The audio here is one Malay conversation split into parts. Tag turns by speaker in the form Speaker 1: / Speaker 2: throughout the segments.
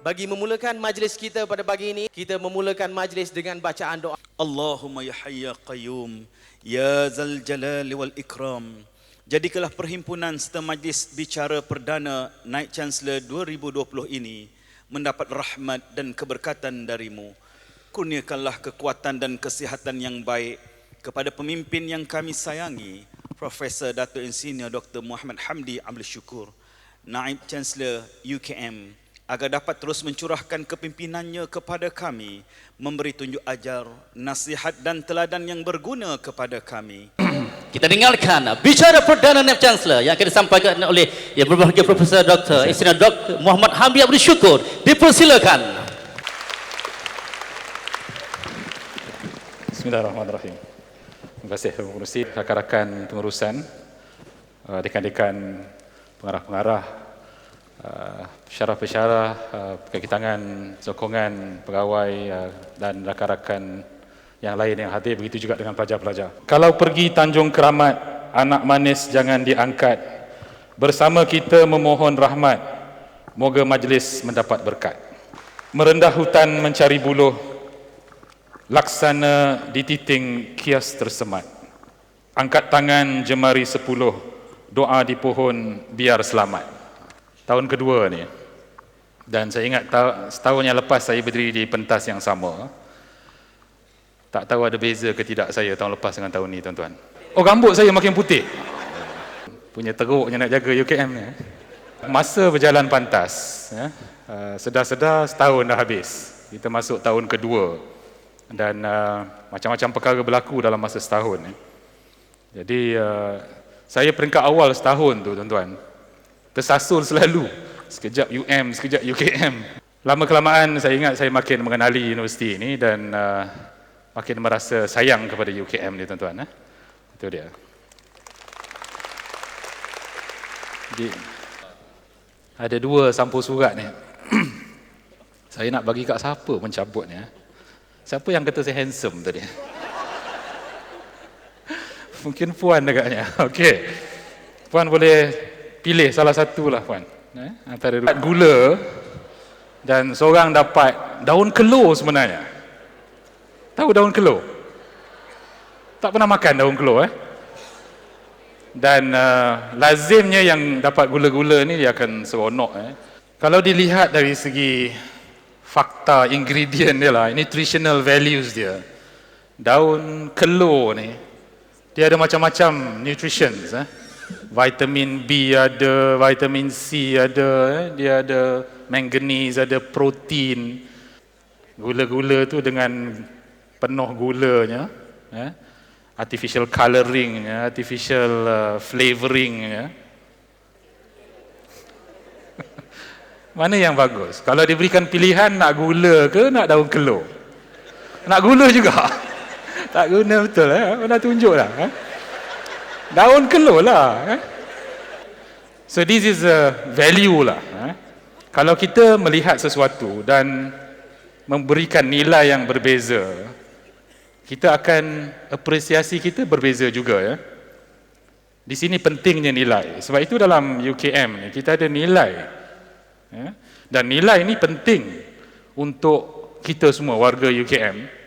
Speaker 1: Bagi memulakan majlis kita pada pagi ini, kita memulakan majlis dengan bacaan doa.
Speaker 2: Allahumma ya hayya qayyum, ya zal jalali wal ikram. Jadikanlah perhimpunan serta majlis bicara perdana Naib Chancellor 2020 ini mendapat rahmat dan keberkatan darimu. Kurniakanlah kekuatan dan kesihatan yang baik kepada pemimpin yang kami sayangi, Profesor Dato' Insinyur Dr. Muhammad Hamdi Abdul Syukur, Naib Chancellor UKM, agar dapat terus mencurahkan kepimpinannya kepada kami, memberi tunjuk ajar, nasihat dan teladan yang berguna kepada kami.
Speaker 3: Kita dengarkan bicara perdana Naib Chancellor yang akan disampaikan oleh Yang Berbahagia Profesor Dr. Insinyur Dr. Muhammad Hamdi Abdul Syukur. Dipersilakan.
Speaker 4: Bismillahirrahmanirrahim. Terima kasih pengurusi, rakan-rakan pengurusan, dekan-dekan pengarah-pengarah, pensyarah-pensyarah, kaki tangan, sokongan, pegawai dan rakan-rakan yang lain yang hadir, begitu juga dengan pelajar-pelajar. Kalau pergi Tanjung Keramat, anak manis jangan diangkat. Bersama kita memohon rahmat, moga majlis mendapat berkat. Merendah hutan mencari buluh, laksana di titing kias tersemat. Angkat tangan jemari 10, doa di pohon biar selamat. Tahun kedua ni, dan saya ingat setahun yang lepas saya berdiri di pentas yang sama. Tak tahu ada beza ke tidak saya tahun lepas dengan tahun ni, tuan-tuan. Oh, rambut saya makin putih. Punya teruknya nak jaga UKM ni. Masa berjalan pantas, sedar-sedar setahun dah habis. Kita masuk tahun kedua dan macam-macam perkara berlaku dalam masa setahun ni. Jadi saya peringkat awal setahun tu, tuan-tuan. Tersasul selalu, sekejap UM, sekejap UKM. Lama-kelamaan saya ingat saya makin mengenali universiti ini dan makin merasa sayang kepada UKM ni, tuan-tuan. Itu dia. Jadi, ada 2 sampul surat ni. Saya nak bagi kat siapa mencabut ni. Siapa yang kata saya handsome tadi? Mungkin Puan agaknya. Okey. Puan boleh pilih salah satu lah, Puan. Antara gula dan seorang dapat daun kelor sebenarnya. Tahu daun kelor? Tak pernah makan daun kelor Dan lazimnya yang dapat gula-gula ni dia akan seronok. Kalau dilihat dari segi fakta ingredient dia lah, nutritional values dia, daun kelor ni dia ada macam-macam nutrition. Vitamin B ada, vitamin C ada, dia ada manganese, ada protein. Gula-gula tu dengan penuh gulanya, artificial colouring, artificial flavouring. Mana yang bagus? Kalau diberikan pilihan, nak gula ke nak daun kelor? Nak gula juga? Tak guna betul. Mana tunjuklah. Daun kelor lah. So this is a value lah. Kalau kita melihat sesuatu dan memberikan nilai yang berbeza, kita akan apresiasi kita berbeza juga. Di sini pentingnya nilai. Sebab itu dalam UKM ni kita ada nilai. Dan nilai ini penting untuk kita semua warga UKM.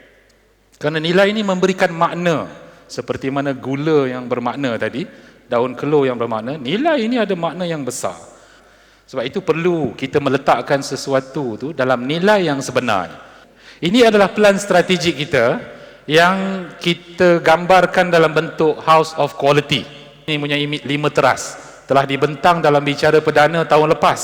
Speaker 4: Kerana nilai ini memberikan makna. Seperti mana gula yang bermakna tadi, daun kelor yang bermakna, nilai ini ada makna yang besar. Sebab itu perlu kita meletakkan sesuatu tu dalam nilai yang sebenar. Ini adalah plan strategik kita yang kita gambarkan dalam bentuk House of Quality. Ini punya 5 teras. Telah dibentang dalam bicara perdana tahun lepas.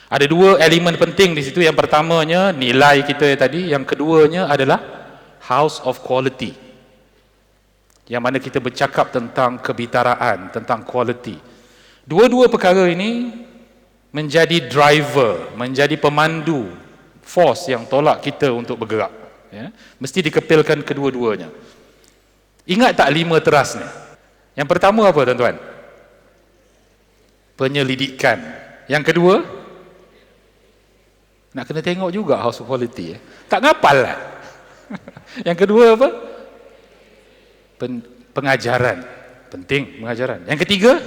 Speaker 4: Ada 2 elemen penting di situ. Yang pertamanya nilai kita tadi, yang keduanya adalah House of Quality, yang mana kita bercakap tentang kebitaraan, tentang quality. Dua-dua perkara ini menjadi driver, menjadi pemandu, force yang tolak kita untuk bergerak. Mesti dikepilkan kedua-duanya. Ingat tak 5 teras ni? Yang pertama apa, tuan-tuan? Penyelidikan. Yang kedua, nak kena tengok juga House of Quality. Tak ngapal lah. Yang kedua apa? Pengajaran. Penting pengajaran. Yang ketiga,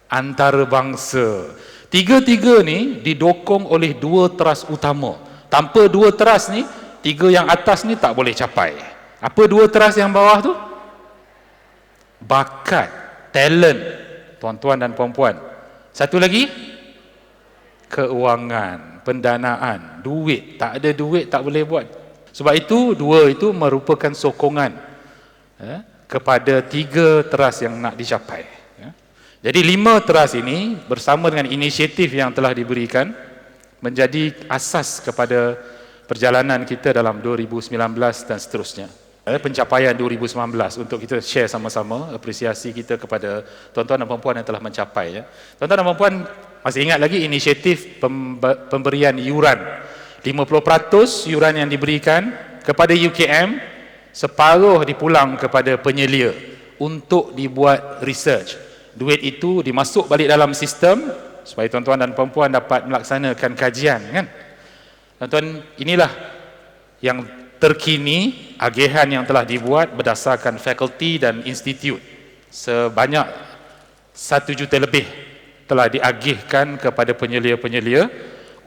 Speaker 4: antarabangsa. Tiga-tiga ni didokong oleh dua teras utama. Tanpa dua teras ni, tiga yang atas ni tak boleh capai. Apa dua teras yang bawah tu? Bakat, talent, tuan-tuan dan puan-puan. Satu lagi, keuangan, pendanaan, duit. Tak ada duit tak boleh buat. Sebab itu dua itu merupakan sokongan kepada tiga teras yang nak dicapai. Jadi 5 teras ini bersama dengan inisiatif yang telah diberikan menjadi asas kepada perjalanan kita dalam 2019 dan seterusnya. Pencapaian 2019 untuk kita share sama-sama apresiasi kita kepada tuan-tuan dan puan-puan yang telah mencapai. Tuan-tuan dan puan-puan masih ingat lagi inisiatif pemberian yuran. 50% yuran yang diberikan kepada UKM, separuh dipulang kepada penyelia untuk dibuat research. Duit itu dimasuk balik dalam sistem supaya tuan-tuan dan puan-puan dapat melaksanakan kajian, kan? Tuan-tuan, inilah yang terkini agihan yang telah dibuat berdasarkan fakulti dan institut. Sebanyak 1 juta lebih telah diagihkan kepada penyelia-penyelia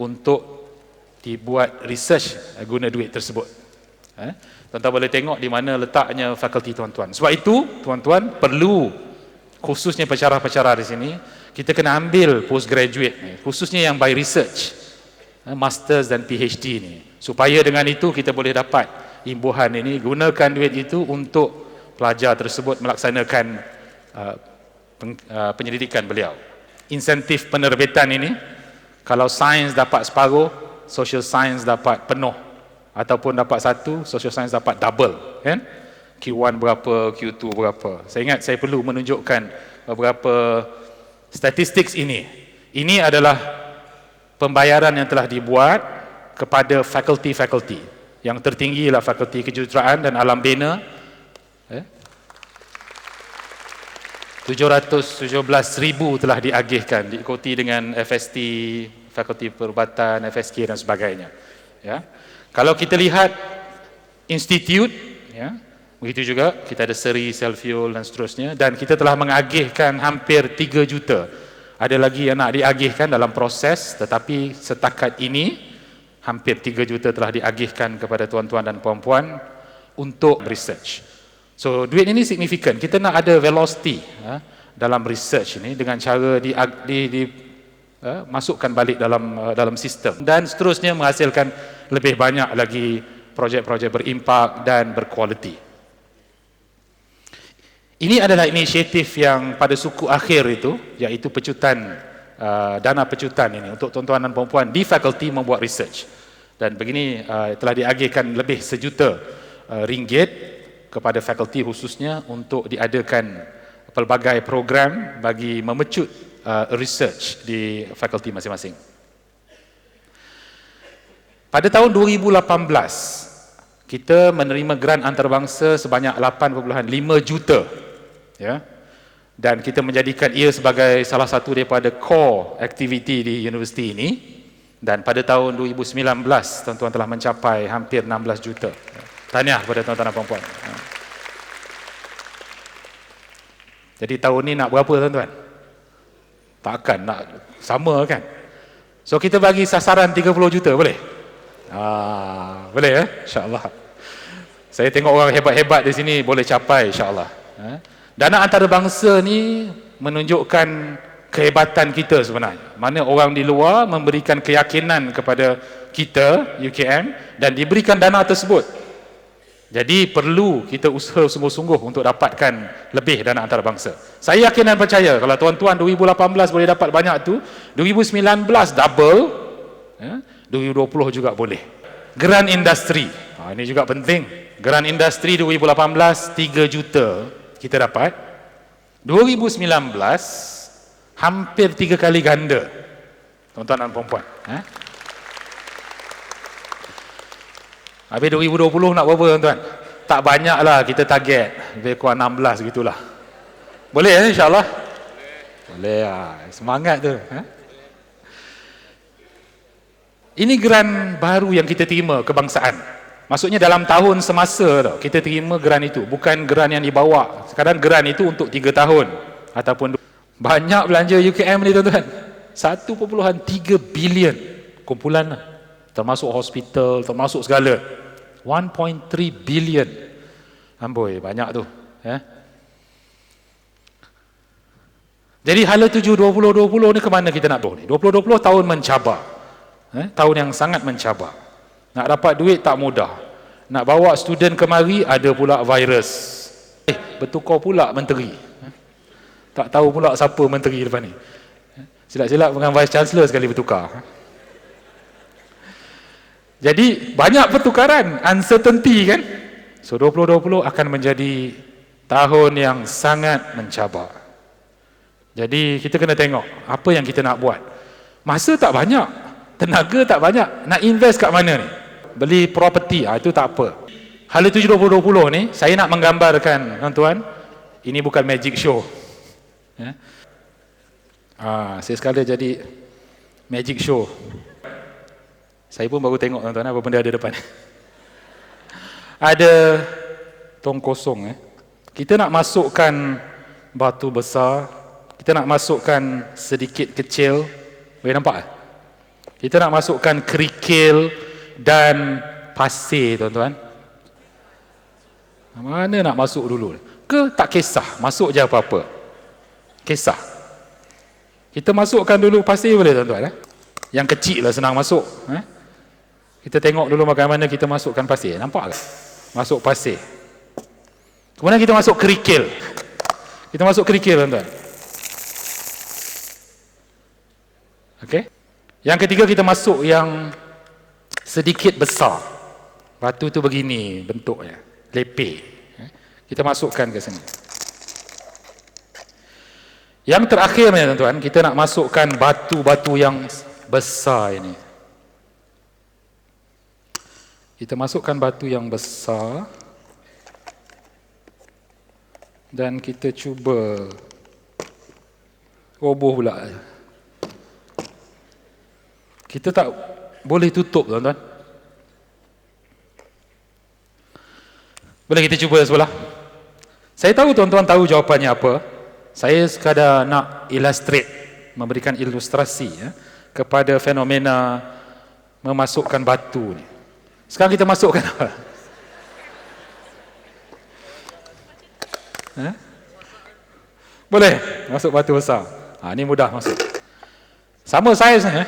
Speaker 4: untuk dibuat research guna duit tersebut. Tuan-tuan boleh tengok di mana letaknya fakulti tuan-tuan. Sebab itu, tuan-tuan perlu, khususnya pensyarah-pensyarah di sini, kita kena ambil postgraduate ni, khususnya yang by research, masters dan PhD ni, supaya dengan itu kita boleh dapat imbuhan ini. Gunakan duit itu untuk pelajar tersebut melaksanakan penyelidikan beliau. Insentif penerbitan ini, kalau sains dapat separuh, social science dapat penuh, ataupun dapat 1, social science dapat double, kan? Q1 berapa, Q2 berapa. Saya ingat saya perlu menunjukkan beberapa statistik ini. Ini adalah pembayaran yang telah dibuat kepada fakulti-fakulti. Yang tertinggi ialah Fakulti Kejuruteraan dan Alam Bina. 717,000 telah diagihkan, diikuti dengan FST, Fakulti Perubatan, FSK dan sebagainya. Ya. Kalau kita lihat institut, ya, begitu juga kita ada seri, self-fuel dan seterusnya, dan kita telah mengagihkan hampir 3 juta. Ada lagi yang nak diagihkan dalam proses, tetapi setakat ini hampir 3 juta telah diagihkan kepada tuan-tuan dan puan-puan untuk research. So duit ini signifikan. Kita nak ada velocity dalam research ini dengan cara masukkan balik dalam sistem, dan seterusnya menghasilkan lebih banyak lagi projek-projek berimpak dan berkualiti. Ini adalah inisiatif yang pada suku akhir itu, iaitu pecutan, dana pecutan ini untuk tuan-tuan dan puan-puan di fakulti membuat research. Dan begini telah diagihkan lebih 1 juta ringgit kepada fakulti khususnya untuk diadakan pelbagai program bagi memecut research di fakulti masing-masing. Pada tahun 2018, kita menerima grant antarabangsa sebanyak 8.5 juta. Ya, dan kita menjadikan ia sebagai salah satu daripada core activity di universiti ini, dan pada tahun 2019 tuan-tuan telah mencapai hampir 16 juta. Tahniah kepada tuan-tuan dan puan-puan. Jadi tahun ni nak berapa tuan-tuan? Takkan nak sama, kan? So kita bagi sasaran 30 juta, boleh? Boleh, ya? InsyaAllah. Saya tengok orang hebat-hebat di sini boleh capai, insyaAllah. Dana antarabangsa ni menunjukkan kehebatan kita sebenarnya. Mana orang di luar memberikan keyakinan kepada kita, UKM, dan diberikan dana tersebut. Jadi perlu kita usaha sungguh-sungguh untuk dapatkan lebih dana antarabangsa. Saya yakin dan percaya kalau tuan-tuan 2018 boleh dapat banyak tu, 2019 double, 2020 juga boleh. Grant industri, ini juga penting. Grant industri 2018 3 juta kita dapat. 2019 hampir 3 kali ganda, tuan-tuan dan puan-puan. Habis 2020 nak berapa, tuan-tuan? Tak banyak lah kita target, lebih kurang 16 gitulah. Boleh, insyaAllah? Boleh lah, semangat tu. Ini grant baru yang kita terima kebangsaan. Maksudnya dalam tahun semasa tau, kita terima grant itu, bukan grant yang dibawa. Sekarang grant itu untuk 3 tahun ataupun banyak belanja UKM ni, tuan-tuan. 1.3 bilion kumpulan lah. Termasuk hospital, termasuk segala. 1.3 bilion. Amboi, banyak tu. Ya. Jadi hala tuju 2020 ni ke mana kita nak bawa ni? 2020 tahun mencabar. Tahun yang sangat mencabar. Nak dapat duit tak mudah. Nak bawa student kemari ada pula virus. Bertukar pula menteri. Tak tahu pula siapa menteri depan ni. Silap-silap dengan Vice Chancellor sekali bertukar. Jadi banyak pertukaran, uncertainty kan. So 2020 akan menjadi tahun yang sangat mencabar. Jadi kita kena tengok apa yang kita nak buat. Masa tak banyak, tenaga tak banyak, nak invest kat mana ni? Beli property, itu tak apa. Hala tuju 2020 ni, saya nak menggambarkan tuan-tuan, ini bukan magic show. Ya. Saya sekali jadi magic show. Saya pun baru tengok tuan-tuan apa benda ada depan. Ada tong kosong. Kita nak masukkan batu besar, kita nak masukkan sedikit kecil. Boleh nampak? Kita nak masukkan kerikil dan pasir tuan-tuan. Mana nak masuk dulu? Ke tak kisah, masuk je apa-apa. Kisah. Kita masukkan dulu pasir boleh tuan-tuan. Yang kecil lah senang masuk. Kita tengok dulu bagaimana kita masukkan pasir. Nampak ke? Masuk pasir. Kemudian kita masuk kerikil. Kita masuk kerikil tuan-tuan. Okey. Yang ketiga kita masuk yang sedikit besar. Batu tu begini bentuknya. Lepeh. Kita masukkan ke sini. Yang terakhir tuan-tuan, kita nak masukkan batu-batu yang besar ini. Kita masukkan batu yang besar dan kita cuba roboh pula. Kita tak boleh tutup tuan-tuan. Boleh kita cuba sebelah. Saya tahu tuan-tuan tahu jawapannya apa. Saya sekadar nak illustrate, memberikan ilustrasi kepada fenomena memasukkan batu ni. Sekarang kita masukkan apa? Boleh masuk batu besar. Ni mudah masuk. Sama saiznya,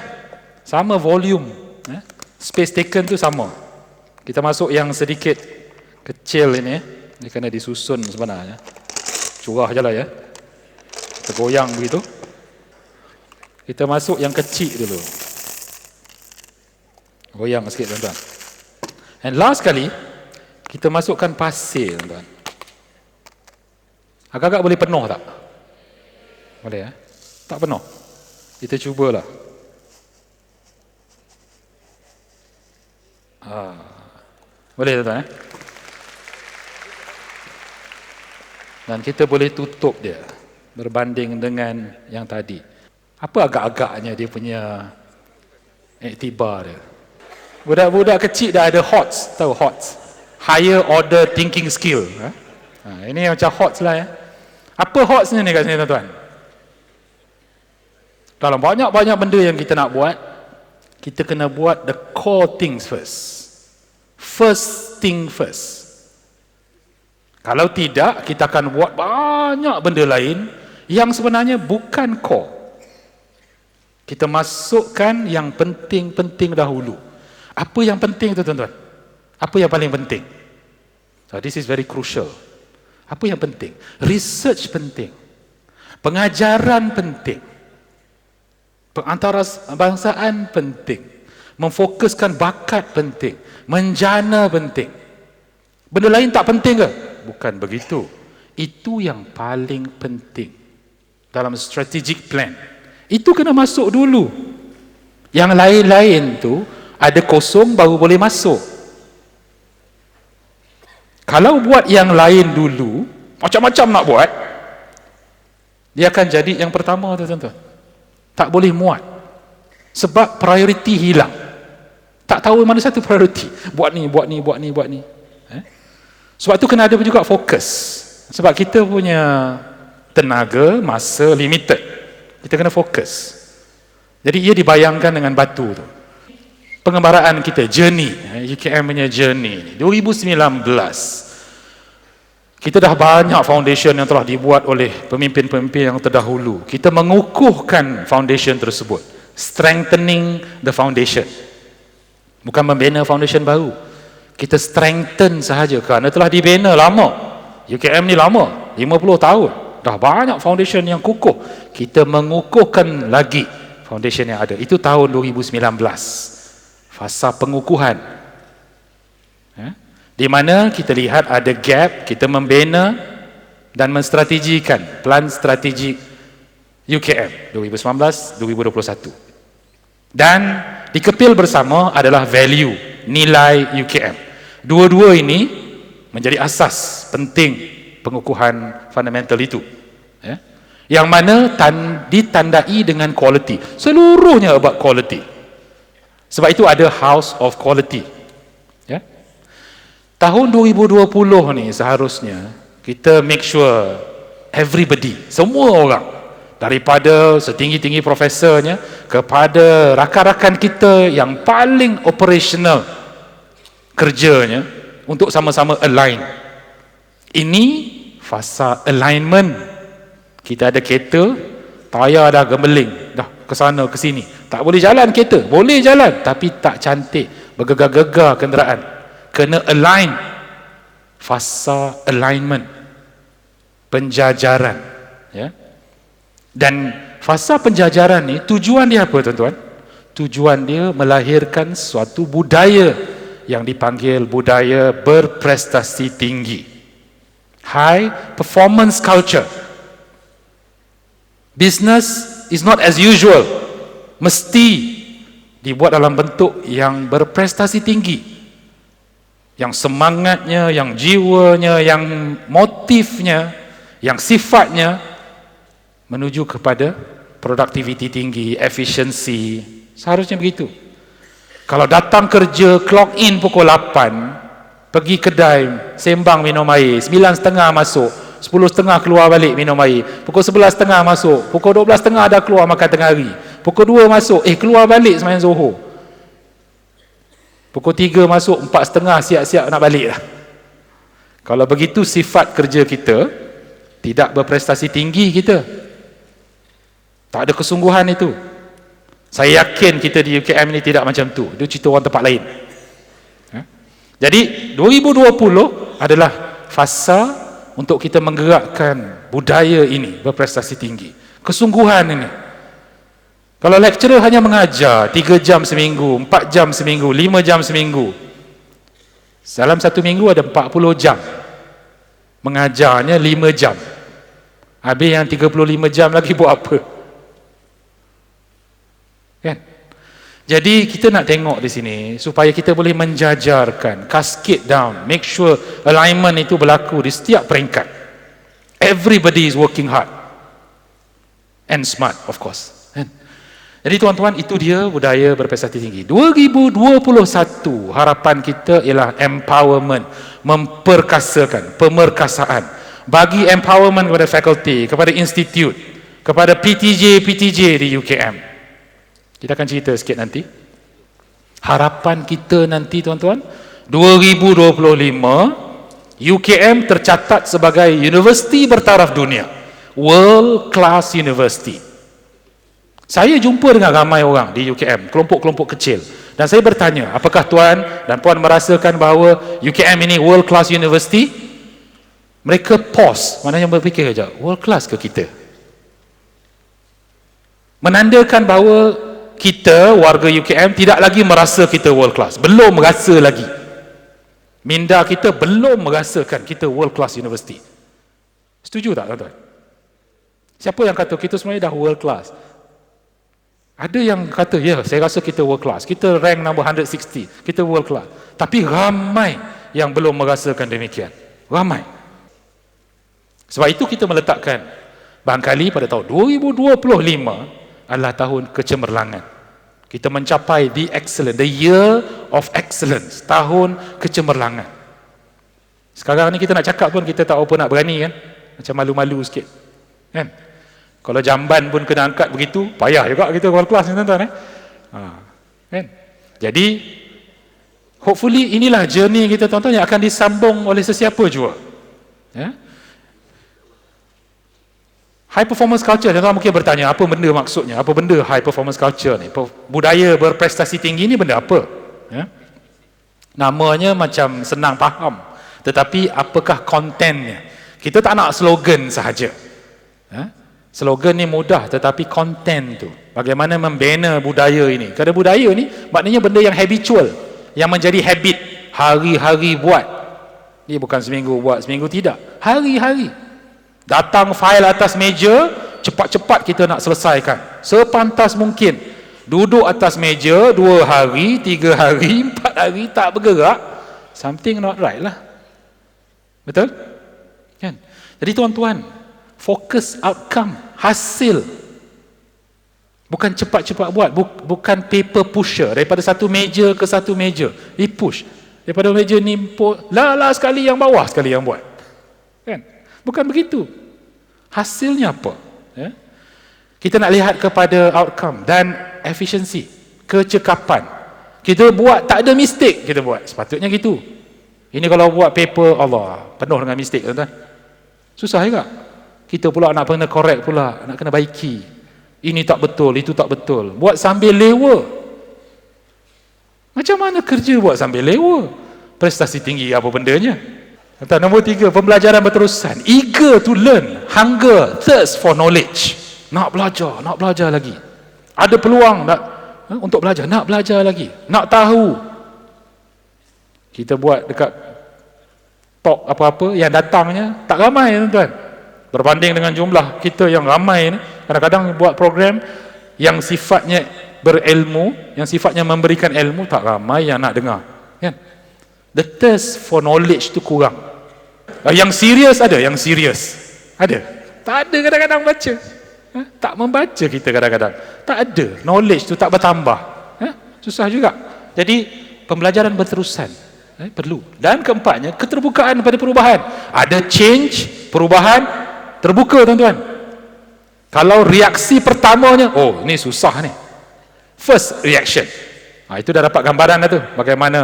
Speaker 4: sama volume, space taken tu sama. Kita masuk yang sedikit kecil ini, dia kena disusun sebenarnya. Curah je lah ya. Kita goyang begitu. Kita masuk yang kecil dulu. Goyang sikit tuan-tuan. And last kali, kita masukkan pasir tuan-tuan. Agak-agak boleh penuh tak? Boleh ya? Tak penuh. Kita cubalah. Boleh tuan-tuan Dan kita boleh tutup dia berbanding dengan yang tadi. Apa agak-agaknya dia punya iktibar dia? Budak-budak kecil dah ada HOTS, tahu HOTS? Higher Order Thinking Skill. Ini macam HOTS lah ya. Apa HOTS ni kat sini tuan-tuan? Dalam banyak-banyak benda yang kita nak buat, kita kena buat the core things first. First thing first. Kalau tidak, kita akan buat banyak benda lain yang sebenarnya bukan core. Kita masukkan yang penting-penting dahulu. Apa yang penting tu tuan-tuan? Apa yang paling penting? So this is very crucial. Apa yang penting? Research penting. Pengajaran penting. Pengantarabangsaaan penting. Memfokuskan bakat penting. Menjana penting. Benda lain tak penting ke? Bukan begitu. Itu yang paling penting dalam strategic plan. Itu kena masuk dulu. Yang lain-lain tu ada kosong baru boleh masuk. Kalau buat yang lain dulu, macam-macam nak buat, dia akan jadi yang pertama tu tuan-tuan. Tak boleh muat. Sebab priority hilang. Tak tahu mana satu priority. Buat ni, buat ni, buat ni, buat ni. Sebab tu kena ada juga fokus. Sebab kita punya tenaga, masa limited. Kita kena fokus. Jadi ia dibayangkan dengan batu tu. Pengembaraan kita, journey, UKM punya journey 2019. Kita dah banyak foundation yang telah dibuat oleh pemimpin-pemimpin yang terdahulu. Kita mengukuhkan foundation tersebut, strengthening the foundation. Bukan membina foundation baru. Kita strengthen sahaja kerana telah dibina lama. UKM ni lama, 50 tahun. Dah banyak foundation yang kukuh. Kita mengukuhkan lagi foundation yang ada. Itu tahun 2019. Fasa pengukuhan. Di mana kita lihat ada gap, kita membina dan menstrategikan plan strategik UKM 2019-2021. Dan dikepil bersama adalah value, nilai UKM. Dua-dua ini menjadi asas penting pengukuhan fundamental itu. Yang mana ditandai dengan quality. Seluruhnya about quality. Sebab itu ada House of Quality. Tahun 2020 ni seharusnya kita make sure everybody, semua orang, daripada setinggi-tinggi profesornya kepada rakan-rakan kita yang paling operational kerjanya, untuk sama-sama align. Ini fasa alignment. Kita ada kereta, tayar dah gembeling, dah ke sana ke sini. Tak boleh jalan kereta, boleh jalan tapi tak cantik, bergegar-gegar kenderaan. Kena align. Fasa alignment, penjajaran, ya. Dan fasa penjajaran ni tujuan dia apa, tuan-tuan? Tujuan dia melahirkan suatu budaya yang dipanggil budaya berprestasi tinggi, high performance culture. Business is not as usual, mesti dibuat dalam bentuk yang berprestasi tinggi, yang semangatnya, yang jiwanya, yang motifnya, yang sifatnya menuju kepada produktiviti tinggi, efisiensi. Seharusnya begitu. Kalau datang kerja, clock in pukul 8, pergi kedai, sembang minum air, 9.30 masuk, 10.30 keluar balik minum air, pukul 11.30 masuk, pukul 12.30 dah keluar makan tengah hari, pukul 2 masuk, keluar balik sembahyang Zuhur, pukul 3 masuk, 4.30 siap-siap nak balik lah. Kalau begitu sifat kerja kita, tidak berprestasi tinggi kita, tak ada kesungguhan itu. Saya yakin kita di UKM ni tidak macam tu. Itu cerita orang tempat lain. Jadi 2020 adalah fasa untuk kita menggerakkan budaya ini berprestasi tinggi, kesungguhan ini. Kalau lecturer hanya mengajar 3 jam seminggu, 4 jam seminggu, 5 jam seminggu, dalam satu minggu ada 40 jam, mengajarnya 5 jam, habis yang 35 jam lagi buat apa? Kan? Jadi kita nak tengok di sini supaya kita boleh menjajarkan, cascade down, make sure alignment itu berlaku di setiap peringkat. Everybody is working hard and smart, of course. Jadi tuan-tuan, itu dia budaya berprestasi tinggi. 2021 harapan kita ialah empowerment, memperkasakan, pemerkasaan. Bagi empowerment kepada fakulti, kepada institut, kepada PTJ di UKM. Kita akan cerita sikit nanti. Harapan kita nanti, tuan-tuan, 2025 UKM tercatat sebagai universiti bertaraf dunia, world class university. Saya jumpa dengan ramai orang di UKM, kelompok-kelompok kecil, dan saya bertanya, apakah tuan dan puan merasakan bahawa UKM ini world class university? Mereka pause, maknanya berfikir saja, world class ke kita? Menandakan bahawa kita, warga UKM, tidak lagi merasa kita world class, belum merasa lagi. Minda kita belum merasakan kita world class university. Setuju tak, tuan-tuan? Siapa yang kata kita sebenarnya dah world class? Ada yang kata, ya, saya rasa kita world class, kita rank number 160, kita world class. Tapi ramai yang belum merasakan demikian. Ramai. Sebab itu kita meletakkan barangkali pada tahun 2025 adalah tahun kecemerlangan. Kita mencapai the excellent, the year of excellence, tahun kecemerlangan. Sekarang ni kita nak cakap pun kita tak apa nak berani, kan? Macam malu-malu sikit, kan? Kalau jamban pun kena angkat begitu, payah juga kita kepala kelas ni tuan-tuan. Kan? Jadi, hopefully inilah journey kita tuan-tuan yang akan disambung oleh sesiapa juga. Ya? High performance culture, tuan-tuan mungkin bertanya, apa benda maksudnya? Apa benda high performance culture ni? Budaya berprestasi tinggi ni benda apa? Ya? Namanya macam senang faham. Tetapi apakah kontennya? Kita tak nak slogan sahaja. Ya? Slogan ni mudah, tetapi konten tu, bagaimana membina budaya ini. Kerana budaya ni maknanya benda yang habitual, yang menjadi habit, hari-hari buat. Ni bukan seminggu buat, seminggu tidak, hari-hari. Datang fail atas meja, cepat-cepat kita nak selesaikan sepantas mungkin. Duduk atas meja 2 hari, 3 hari, 4 hari tak bergerak, something not right lah. Betul? Kan? Jadi tuan-tuan, fokus outcome, hasil. Bukan cepat-cepat buat, bukan paper pusher daripada satu meja ke satu meja, push daripada meja ni lah sekali yang bawah, sekali yang buat. Kan? Bukan begitu. Hasilnya apa? Ya? Kita nak lihat kepada outcome dan efisiensi, kecekapan. Kita buat tak ada mistake, kita buat sepatutnya gitu. Ini kalau buat paper, Allah, penuh dengan mistake, tuan-tuan. Susah juga. Kita pula nak kena correct pula, nak kena baiki. Ini tak betul, itu tak betul. Buat sambil lewa. Macam mana kerja buat sambil lewa? Prestasi tinggi apa bendanya? Nombor 3, pembelajaran berterusan. Eager to learn, hunger, thirst for knowledge. Nak belajar lagi. Ada peluang untuk belajar, nak belajar lagi, nak tahu. Kita buat dekat talk apa-apa, yang datangnya tak ramai, tuan-tuan. Berbanding dengan jumlah kita yang ramai ni, kadang-kadang buat program yang sifatnya berilmu, yang sifatnya memberikan ilmu, tak ramai yang nak dengar. Kan? The thirst for knowledge tu kurang. Yang serius ada, yang serius ada. Tak ada kadang-kadang baca. Tak membaca kita kadang-kadang. Tak ada, knowledge tu tak bertambah. Susah juga. Jadi pembelajaran berterusan perlu. Dan keempatnya, keterbukaan pada perubahan. Ada change, perubahan, terbuka, tuan-tuan. Kalau reaksi pertamanya, oh ni susah ni, first reaction, itu dah dapat gambaran dah tu, bagaimana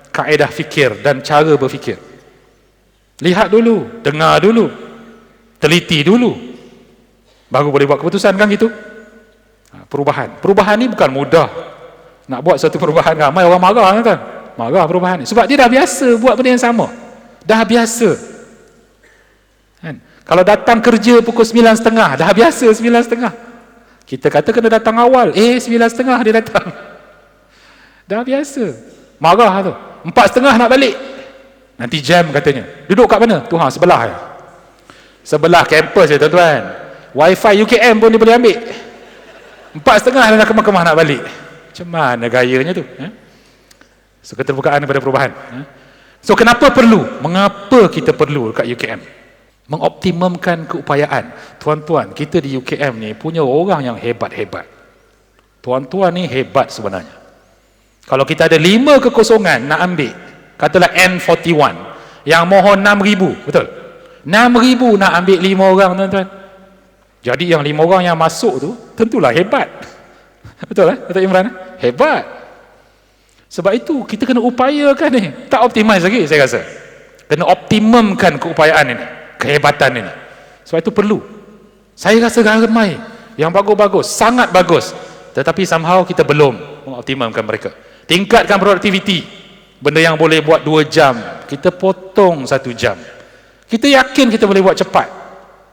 Speaker 4: kaedah fikir dan cara berfikir. Lihat dulu, dengar dulu, teliti dulu, baru boleh buat keputusan, kan gitu. Perubahan ni bukan mudah. Nak buat satu perubahan, ramai orang marah, kan? Marah perubahan ni, sebab dia dah biasa buat benda yang sama, dah biasa. Kan? Kalau datang kerja pukul 9.30, dah biasa 9.30. Kita kata kena datang awal, 9.30 dia datang. Dah biasa. Marah tu. 4.30 nak balik. Nanti jam katanya. Duduk kat mana? Tu sebelah ya. Sebelah kampus ya, tuan-tuan. Wifi UKM pun dia boleh ambil. 4.30 dah nak kemah-kemah nak balik. Macam mana gayanya tu? So, keterbukaan pada perubahan. So, kenapa perlu? Mengapa kita perlu kat UKM? Mengoptimumkan keupayaan. Tuan-tuan, kita di UKM ni punya orang yang hebat-hebat. Tuan-tuan ni hebat sebenarnya. Kalau kita ada 5 kekosongan nak ambil, katalah N41, yang mohon 6,000, betul? 6,000 nak ambil 5 orang, tuan-tuan. Jadi yang 5 orang yang masuk tu tentulah hebat. Betul Betul Imran? Hebat. Sebab itu kita kena upayakan ni. Tak optimize lagi saya rasa. Kena optimumkan keupayaan ini, kehebatan ini. Sebab itu perlu. Saya rasa ramai yang bagus-bagus, sangat bagus, tetapi somehow kita belum mengoptimumkan mereka. Tingkatkan produktiviti. Benda yang boleh buat 2 jam, kita potong 1 jam. Kita yakin kita boleh buat cepat.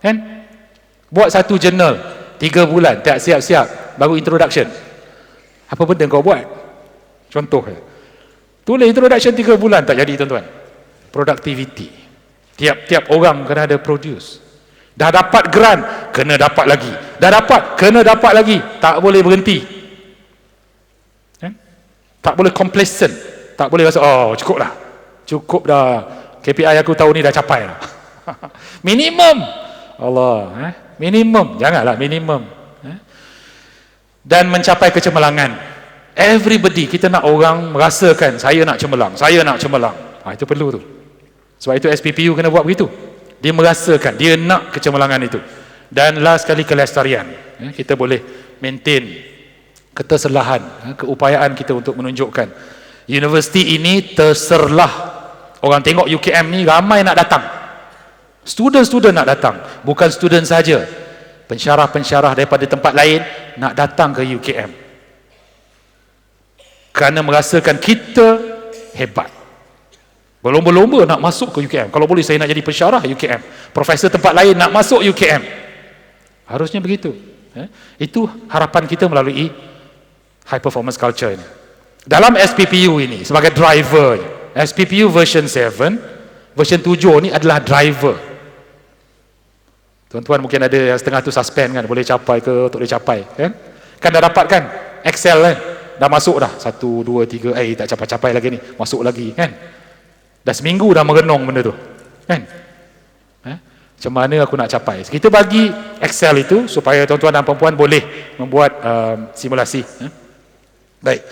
Speaker 4: Kan? Buat satu jurnal 3 bulan, tak siap-siap, baru introduction. Apa benda kau buat? Contoh, tulis introduction 3 bulan, tak jadi, tuan-tuan. Productivity. Tiap-tiap orang kena ada produce. Dah dapat grant, kena dapat lagi. Dah dapat, kena dapat lagi. Tak boleh berhenti. Tak boleh complacent. Tak boleh rasa, oh cukup dah. Cukup dah. KPI aku tahun ni dah capai dah. Minimum. Allah. Minimum. Janganlah minimum. Dan mencapai kecemerlangan. Everybody, kita nak orang merasakan, saya nak cemerlang, saya nak cemerlang. Itu perlu tu. Sebab itu SPPU kena buat begitu. Dia merasakan, dia nak kecemerlangan itu. Dan last sekali kelestarian. Kita boleh maintain keterselahan, keupayaan kita untuk menunjukkan universiti ini terserlah. Orang tengok UKM ni ramai nak datang. Student nak datang, bukan student saja. Pensyarah-pensyarah daripada tempat lain nak datang ke UKM. Kerana merasakan kita hebat. Berlomba-lomba nak masuk ke UKM. Kalau boleh saya nak jadi pensyarah UKM. Profesor tempat lain nak masuk UKM. Harusnya begitu. Itu harapan kita melalui high performance culture ini. Dalam SPPU ini sebagai driver, SPPU version 7, version 7 ni adalah driver. Tuan-tuan mungkin ada yang setengah tu suspend kan, boleh capai ke tak boleh capai kan? Kan dah dapat kan? Excel kan? Dah masuk dah. 1, 2, 3, tak capai-capai lagi ni. Masuk lagi kan? Dah seminggu dah merenung benda tu. Kan? Macam mana aku nak capai? Kita bagi Excel itu supaya tuan-tuan dan puan-puan boleh membuat simulasi. Baik.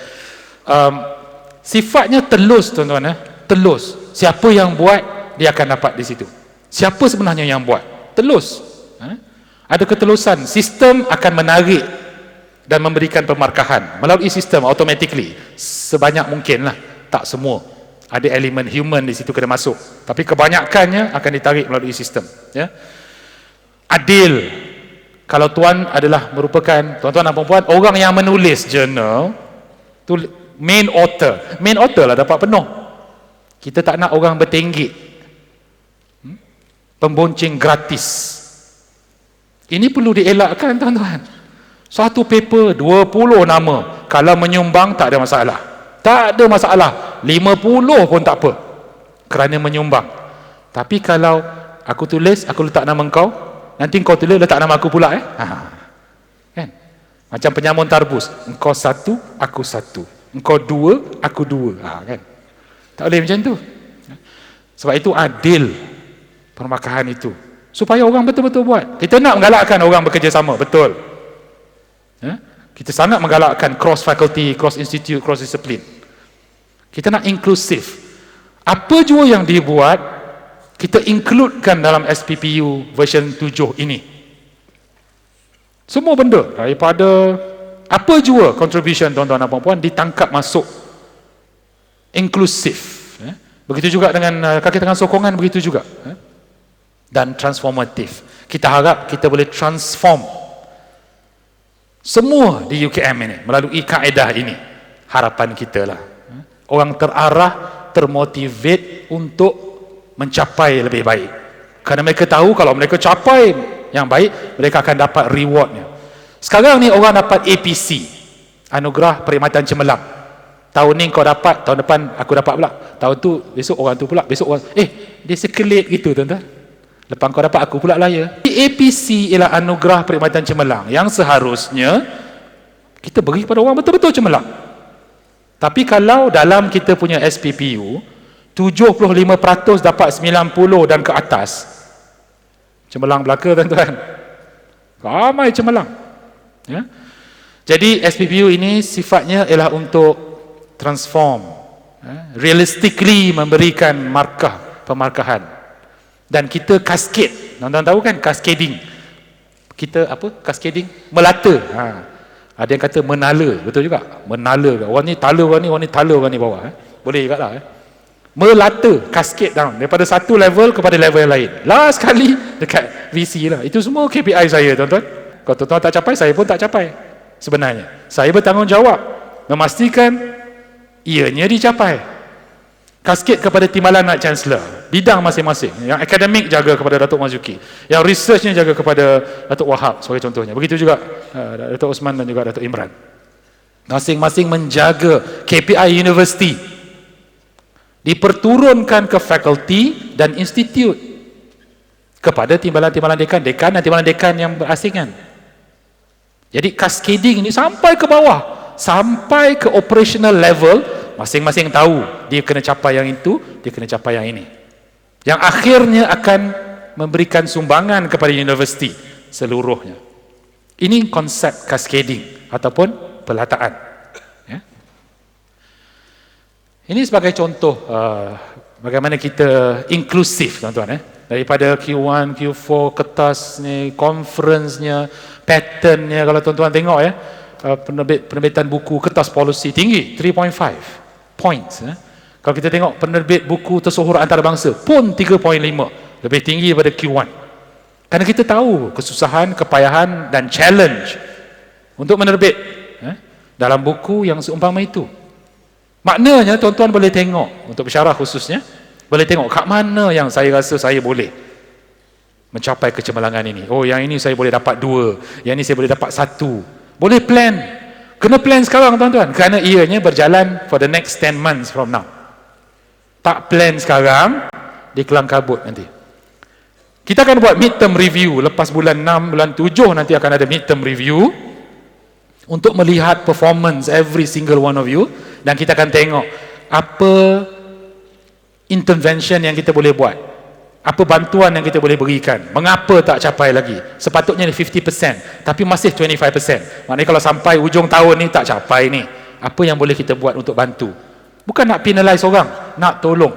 Speaker 4: Sifatnya telus tuan-tuan. Telus. Siapa yang buat, dia akan dapat di situ. Siapa sebenarnya yang buat? Telus. Ada ketelusan. Sistem akan menarik dan memberikan pemarkahan melalui sistem automatically. Sebanyak mungkin lah. Tak semua. Ada elemen human di situ kena masuk. Tapi kebanyakannya akan ditarik melalui sistem. Ya. Adil. Kalau tuan adalah merupakan, tuan-tuan dan puan-puan, orang yang menulis jurnal, tu main author. Main author lah dapat penuh. Kita tak nak orang bertenggek. Pembonceng gratis. Ini perlu dielakkan tuan-tuan. Satu paper 20 nama. Kalau menyumbang tak ada masalah. Tak ada masalah. 50 pun tak apa. Kerana menyumbang. Tapi kalau aku tulis, aku letak nama kau, nanti kau tulis letak nama aku pula kan? Macam penyamun tarbus. Engkau 1, aku 1. Engkau 2, aku 2. Kan? Tak boleh macam tu. Sebab itu adil permakahan itu. Supaya orang betul-betul buat. Kita nak menggalakkan orang bekerjasama, betul. Kita sangat menggalakkan cross faculty, cross institute, cross discipline. Kita nak inklusif. Apa jua yang dibuat, kita includekan dalam SPPU version 7 ini. Semua benda daripada apa jua contribution tuan-tuan dan puan-puan ditangkap masuk. Inklusif. Begitu juga dengan kaki tangan sokongan, begitu juga. Dan transformatif. Kita harap kita boleh transform semua di UKM ini melalui kaedah ini. Harapan kita lah. Orang terarah, termotivate untuk mencapai lebih baik. Kerana mereka tahu kalau mereka capai yang baik, mereka akan dapat rewardnya. Sekarang ni orang dapat APC, Anugerah Perkhidmatan Cemerlang. Tahun ni kau dapat, tahun depan aku dapat pula. Tahun tu, besok orang tu pula, besok orang, dia circulate gitu tuan-tuan. Lepas kau dapat aku pula lah ya. APC ialah Anugerah Perkhidmatan Cemerlang yang seharusnya kita beri kepada orang betul-betul cemerlang. Tapi kalau dalam kita punya SPPU 75% dapat 90 dan ke atas, cemerlang belaka tuan-tuan. Ramai cemerlang. Ya? Jadi SPPU ini sifatnya ialah untuk transform, realistically memberikan markah, pemarkahan. Dan kita cascade. Tuan-tuan tahu kan cascading? Kita apa? Cascading? Melata. Ada yang kata menala, betul juga. Menala. Orang ni tala orang ni tala orang ni bawah. Boleh juga lah. Melata, cascade down daripada satu level kepada level yang lain. Last kali dekat VC lah. Itu semua KPI saya tuan-tuan. Kalau tuan-tuan tak capai, saya pun tak capai. Sebenarnya saya bertanggungjawab memastikan ianya dicapai. Cascade kepada timbalan Naib Chancellor, bidang masing-masing. Yang akademik jaga kepada Datuk Marzuki, yang researchnya jaga kepada Datuk Wahab sebagai contohnya. Begitu juga Datuk Osman dan juga Datuk Imran. Masing-masing menjaga KPI universiti. Diperturunkan ke fakulti dan institut kepada timbalan-timbalan dekan dan timbalan dekan yang berasingan. Jadi cascading ini sampai ke bawah, sampai ke operational level. Masing-masing tahu dia kena capai yang itu, dia kena capai yang ini. Yang akhirnya akan memberikan sumbangan kepada universiti seluruhnya. Ini konsep cascading ataupun pelataan. Ya. Ini sebagai contoh bagaimana kita inklusif tuan-tuan. Daripada Q1, Q4, kertas ni, conference-nya, pattern-nya, kalau tuan-tuan tengok ya, penerbitan buku kertas policy tinggi, 3.5 points. Kalau kita tengok penerbit buku tersohor antarabangsa pun 3.5, lebih tinggi daripada Q1. Kerana kita tahu kesusahan, kepayahan dan challenge untuk menerbit dalam buku yang seumpama itu. Maknanya tuan-tuan boleh tengok, untuk pensyarah khususnya, boleh tengok kat mana yang saya rasa saya boleh mencapai kecemerlangan ini. Oh, yang ini saya boleh dapat 2, yang ini saya boleh dapat 1. Boleh plan. Kena plan sekarang tuan-tuan, kerana ianya berjalan for the next 10 months from now. Tak plan sekarang, dikelang kabut nanti. Kita akan buat midterm review lepas bulan 6, bulan 7 nanti akan ada midterm review untuk melihat performance every single one of you, dan kita akan tengok apa intervention yang kita boleh buat, apa bantuan yang kita boleh berikan, mengapa tak capai lagi. Sepatutnya 50%, tapi masih 25%. Maknanya kalau sampai ujung tahun ni tak capai ni, apa yang boleh kita buat untuk bantu. Bukan nak penalize orang, nak tolong.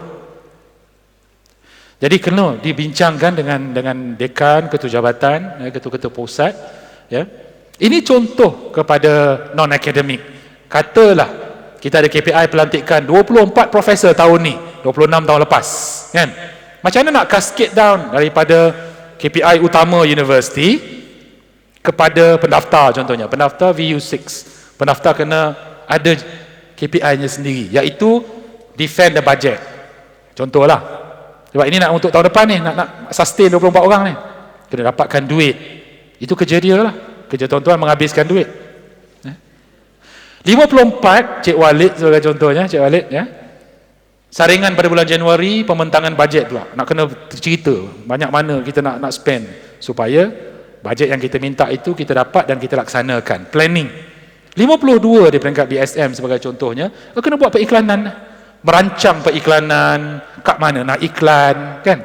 Speaker 4: Jadi kena dibincangkan dengan dekan, ketua jabatan, ketua-ketua pusat. Ya. Ini contoh kepada non-akademik. Katalah kita ada KPI pelantikan 24 profesor tahun ni, 26 tahun lepas, kan? Macam mana nak cascade down daripada KPI utama universiti kepada pendaftar contohnya. Pendaftar VU6. Pendaftar kena ada KPI-nya sendiri, iaitu defend the budget. Contohlah. Sebab ini nak untuk tahun depan ni, nak sustain 24 orang ni. Kena dapatkan duit. Itu kerja dia lah. Kerja tuan-tuan menghabiskan duit. 54 Cik Walid sebagai contohnya, Cik Walid ya. Saringan pada bulan Januari, pementangan bajet pula. Nak kena cerita banyak mana kita nak spend supaya bajet yang kita minta itu kita dapat dan kita laksanakan. Planning. 52 di peringkat BSM sebagai contohnya, kena buat periklanan. Merancang periklanan, kat mana nak iklan, kan?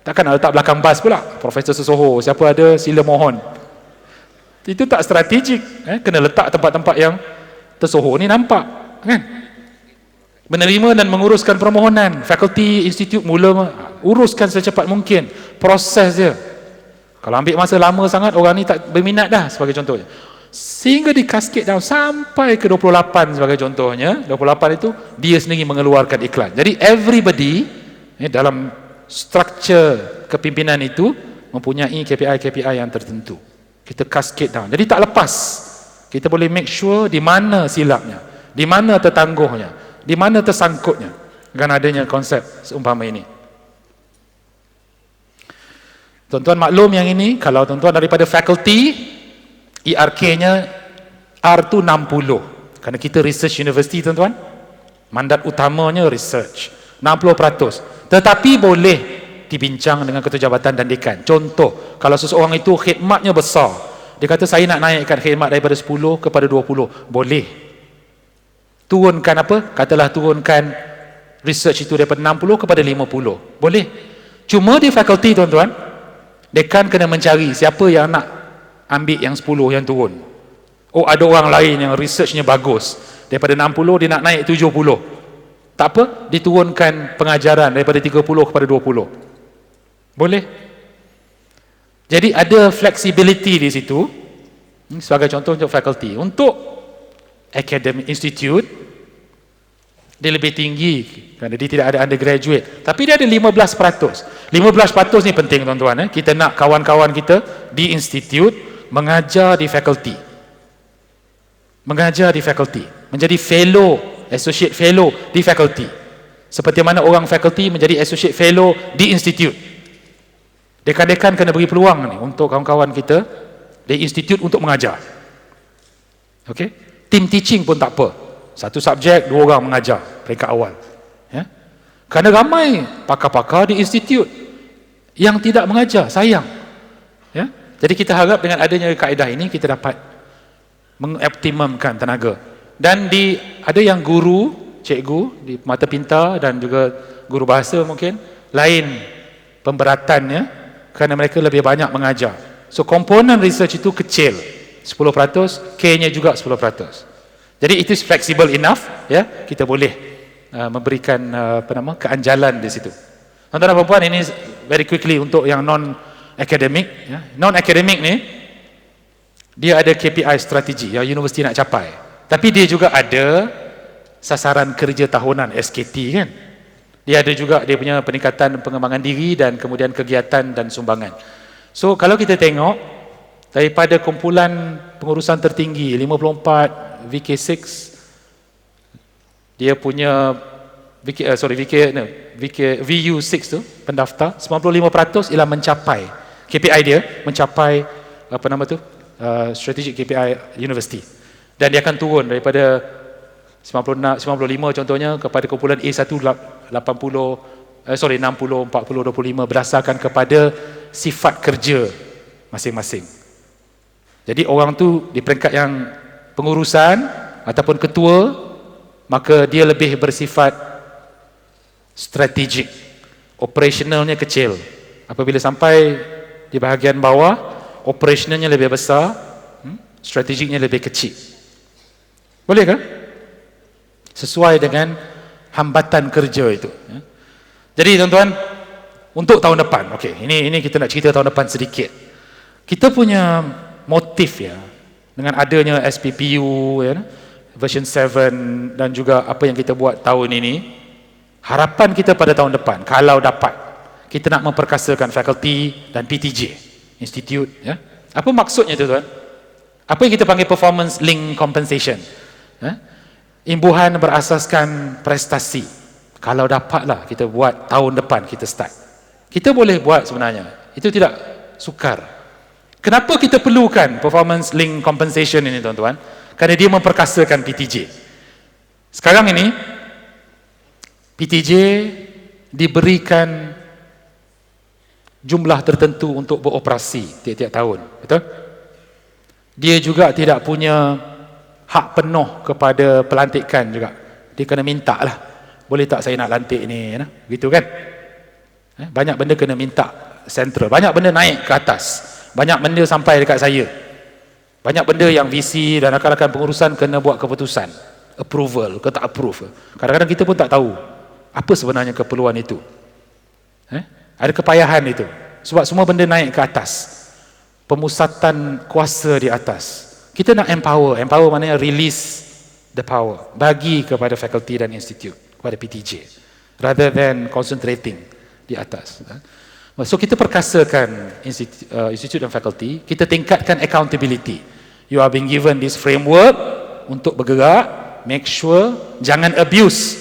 Speaker 4: Takkan nak letak belakang bas pula. Profesor sesohor, siapa ada sila mohon. Itu tak strategik. Kena letak tempat-tempat yang tersohor ni nampak, kan? Menerima dan menguruskan permohonan. Fakulti, institut mula uruskan secepat mungkin. Proses dia. Kalau ambil masa lama sangat, orang ni tak berminat dah, sebagai contohnya. Sehingga di cascade down sampai ke 28 sebagai contohnya. 28 itu dia sendiri mengeluarkan iklan. Jadi everybody dalam struktur kepimpinan itu mempunyai KPI-KPI yang tertentu. Kita cascade down. Jadi tak lepas. Kita boleh make sure di mana silapnya, di mana tertangguhnya, di mana tersangkutnya dengan adanya konsep seumpama ini. Tuan-tuan maklum yang ini, kalau tuan-tuan daripada fakulti, ERK-nya R tu 60. Kerana kita research university tuan-tuan, mandat utamanya research, 60%. Tetapi boleh dibincang dengan ketua jabatan dan dekan. Contoh, kalau seseorang itu khidmatnya besar, dia kata saya nak naikkan khidmat daripada 10 kepada 20. Boleh. Turunkan apa? Katalah turunkan research itu daripada 60 kepada 50. Boleh. Cuma di fakulti tuan-tuan, dekan kena mencari siapa yang nak ambil yang 10 yang turun. Oh, ada orang lain yang researchnya bagus. Daripada 60 dia nak naik 70. Tak apa, diturunkan pengajaran daripada 30 kepada 20. Boleh. Jadi ada flexibility di situ. Sebagai contoh untuk fakulti. Untuk academic institute, dia lebih tinggi kerana dia tidak ada undergraduate. Tapi dia ada 15%. 15% ni penting tuan-tuan. Kita nak kawan-kawan kita di institute mengajar di fakulti. Mengajar di fakulti. Menjadi fellow, associate fellow di fakulti. Seperti mana orang fakulti menjadi associate fellow di institute. Dekan-dekan kena beri peluang ni untuk kawan-kawan kita di institut untuk mengajar. Okey? Team teaching pun tak apa. Satu subjek, 2 orang mengajar peringkat awal. Ya? Kerana ramai pakar-pakar di institut yang tidak mengajar, sayang. Ya? Jadi kita harap dengan adanya kaedah ini kita dapat mengoptimumkan tenaga. Dan ada yang guru, cikgu di mata pintar dan juga guru bahasa mungkin lain pemberatannya, kerana mereka lebih banyak mengajar. So komponen research itu kecil, 10%, K-nya juga 10%. Jadi it is flexible enough, ya, kita boleh memberikan keanjalan di situ. Tuan-tuan dan puan-puan, ini very quickly untuk yang non-academic. Ya. Non-academic ni, dia ada KPI strategi yang universiti nak capai. Tapi dia juga ada sasaran kerja tahunan SKT kan. Dia ada juga dia punya peningkatan pengembangan diri dan kemudian kegiatan dan sumbangan. So kalau kita tengok daripada kumpulan pengurusan tertinggi 54 VK6, dia punya VU6 tu pendaftar 95% ialah mencapai KPI dia, mencapai apa nama tu strategic KPI universiti, dan dia akan turun daripada 95 contohnya kepada kumpulan A1 60 40 25 berdasarkan kepada sifat kerja masing-masing. Jadi orang tu di peringkat yang pengurusan ataupun ketua, maka dia lebih bersifat strategik, operationalnya kecil. Apabila sampai di bahagian bawah, operationalnya lebih besar, strategiknya lebih kecil. Boleh ke? Sesuai dengan hambatan kerja itu. Jadi tuan-tuan, untuk tahun depan, okey, ini kita nak cerita tahun depan sedikit. Kita punya motif ya, dengan adanya SPPU ya, version 7 dan juga apa yang kita buat tahun ini, harapan kita pada tahun depan, kalau dapat, kita nak memperkasakan fakulti dan PTJ, institute ya. Apa maksudnya tu tuan? Apa yang kita panggil performance link compensation? Imbuhan berasaskan prestasi. Kalau dapatlah kita buat tahun depan kita start. Kita boleh buat sebenarnya. Itu tidak sukar. Kenapa kita perlukan performance link compensation ini tuan-tuan? Kerana dia memperkasakan PTJ. Sekarang ini PTJ diberikan jumlah tertentu untuk beroperasi tiap-tiap tahun. Betul? Dia juga tidak punya hak penuh kepada pelantikan juga. Dia kena minta lah. Boleh tak saya nak lantik ni? Gitu kan? Banyak benda kena minta sentral. Banyak benda naik ke atas. Banyak benda sampai dekat saya. Banyak benda yang VC dan rakan-rakan pengurusan kena buat keputusan. Approval ke tak approve. Kadang-kadang kita pun tak tahu apa sebenarnya keperluan itu. Ada kepayahan itu. Sebab semua benda naik ke atas. Pemusatan kuasa di atas. Kita nak empower. Empower maknanya release the power. Bagi kepada fakulti dan institute, kepada PTJ. Rather than concentrating di atas. So kita perkasakan institute dan fakulti, kita tingkatkan accountability. You are being given this framework untuk bergerak, make sure jangan abuse